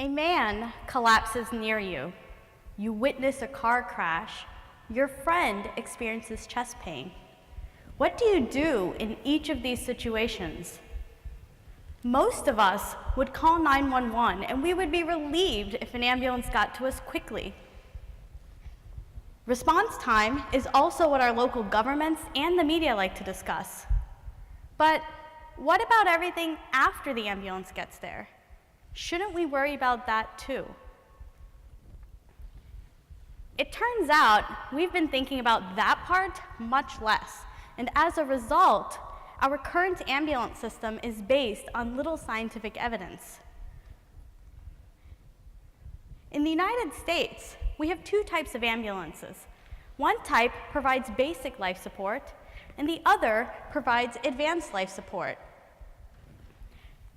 A man collapses near you. You witness a car crash. Your friend experiences chest pain. What do you do in each of these situations? Most of us would call 911 and we would be relieved if an ambulance got to us quickly. Response time is also what our local governments and the media like to discuss. But what about everything after the ambulance gets there? Shouldn't we worry about that too? It turns out we've been thinking about that part much less, and as a result, our current ambulance system is based on little scientific evidence. In the United States, we have two types of ambulances. One type provides basic life support, and the other provides advanced life support.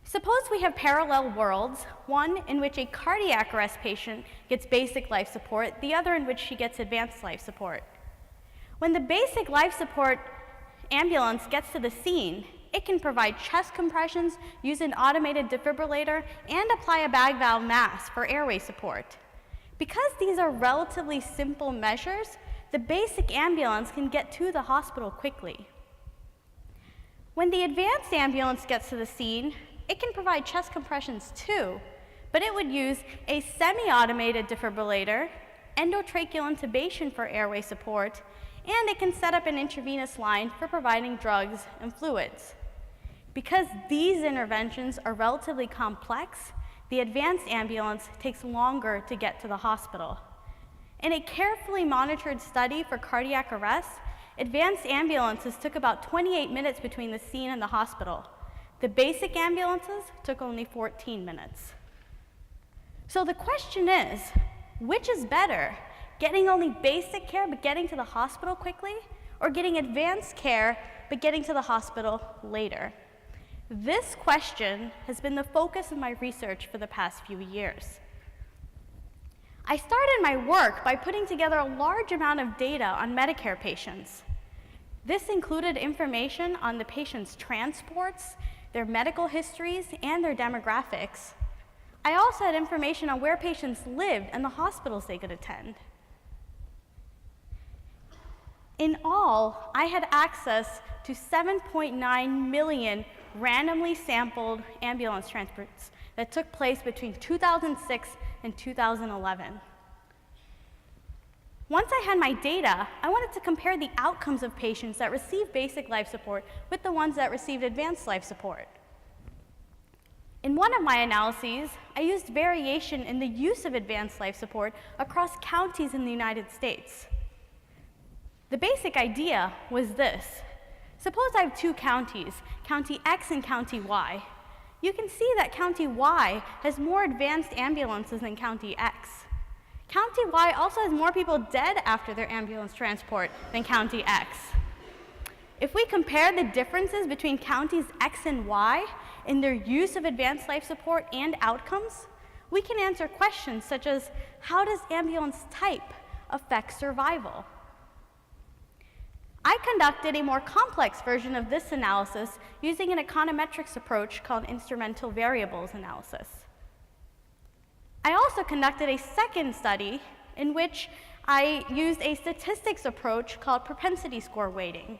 Suppose we have parallel worlds, one in which a cardiac arrest patient gets basic life support, the other in which she gets advanced life support. When the basic life support ambulance gets to the scene, it can provide chest compressions, use an automated defibrillator, and apply a bag valve mask for airway support. Because these are relatively simple measures, the basic ambulance can get to the hospital quickly. When the advanced ambulance gets to the scene, it can provide chest compressions too, but it would use a semi-automated defibrillator, endotracheal intubation for airway support, and it can set up an intravenous line for providing drugs and fluids. Because these interventions are relatively complex, the advanced ambulance takes longer to get to the hospital. In a carefully monitored study for cardiac arrest, advanced ambulances took about 28 minutes between the scene and the hospital. The basic ambulances took only 14 minutes. So the question is, which is better? Getting only basic care but getting to the hospital quickly, or getting advanced care but getting to the hospital later? This question has been the focus of my research for the past few years. I started my work by putting together a large amount of data on Medicare patients. This included information on the patient's transports, their medical histories, and their demographics. I also had information on where patients lived and the hospitals they could attend. In all, I had access to 7.9 million randomly sampled ambulance transports that took place between 2006 and 2011. Once I had my data, I wanted to compare the outcomes of patients that received basic life support with the ones that received advanced life support. In one of my analyses, I used variation in the use of advanced life support across counties in the United States. The basic idea was this. Suppose I have two counties, County X and County Y. You can see that County Y has more advanced ambulances than County X. County Y also has more people dead after their ambulance transport than County X. If we compare the differences between counties X and Y in their use of advanced life support and outcomes, we can answer questions such as, how does ambulance type affect survival? I conducted a more complex version of this analysis using an econometrics approach called instrumental variables analysis. I also conducted a second study in which I used a statistics approach called propensity score weighting.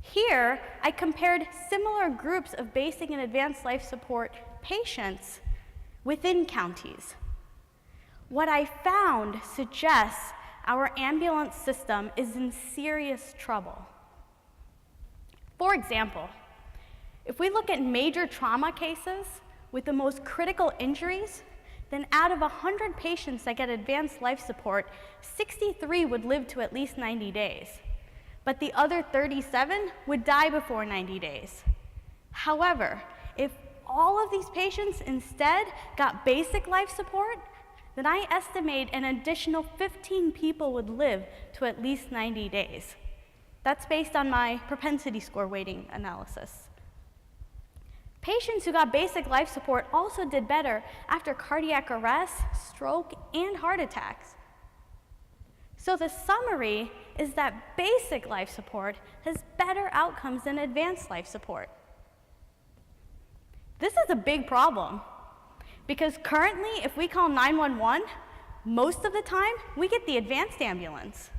Here, I compared similar groups of basic and advanced life support patients within counties. What I found suggests our ambulance system is in serious trouble. For example, if we look at major trauma cases with the most critical injuries, then out of 100 patients that get advanced life support, 63 would live to at least 90 days. But the other 37 would die before 90 days. However, if all of these patients instead got basic life support, then I estimate an additional 15 people would live to at least 90 days. That's based on my propensity score weighting analysis. Patients who got basic life support also did better after cardiac arrest, stroke, and heart attacks. So the summary is that basic life support has better outcomes than advanced life support. This is a big problem. Because currently, if we call 911, most of the time, we get the advanced ambulance.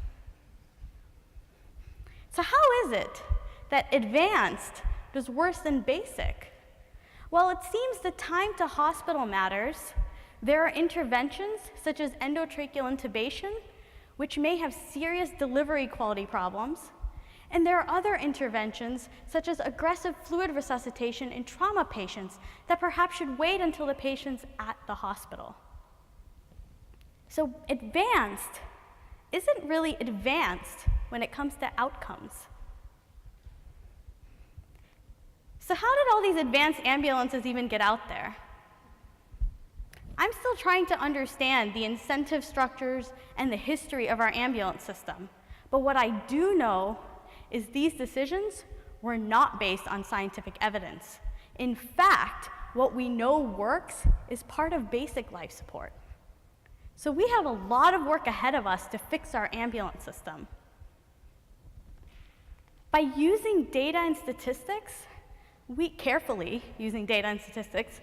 So how is it that advanced does worse than basic? Well, it seems the time to hospital matters. There are interventions, such as endotracheal intubation, which may have serious delivery quality problems. And there are other interventions, such as aggressive fluid resuscitation in trauma patients, that perhaps should wait until the patient's at the hospital. So advanced isn't really advanced when it comes to outcomes. So how did all these advanced ambulances even get out there? I'm still trying to understand the incentive structures and the history of our ambulance system. But what I do know is these decisions were not based on scientific evidence. In fact, what we know works is part of basic life support. So we have a lot of work ahead of us to fix our ambulance system. By using data and statistics, carefully using data and statistics,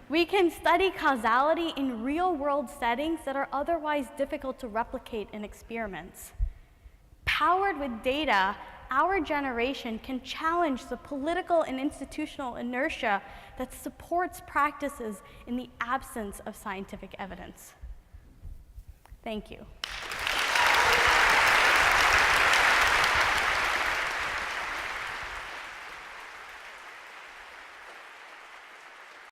we can study causality in real-world settings that are otherwise difficult to replicate in experiments. Powered with data, our generation can challenge the political and institutional inertia that supports practices in the absence of scientific evidence. Thank you.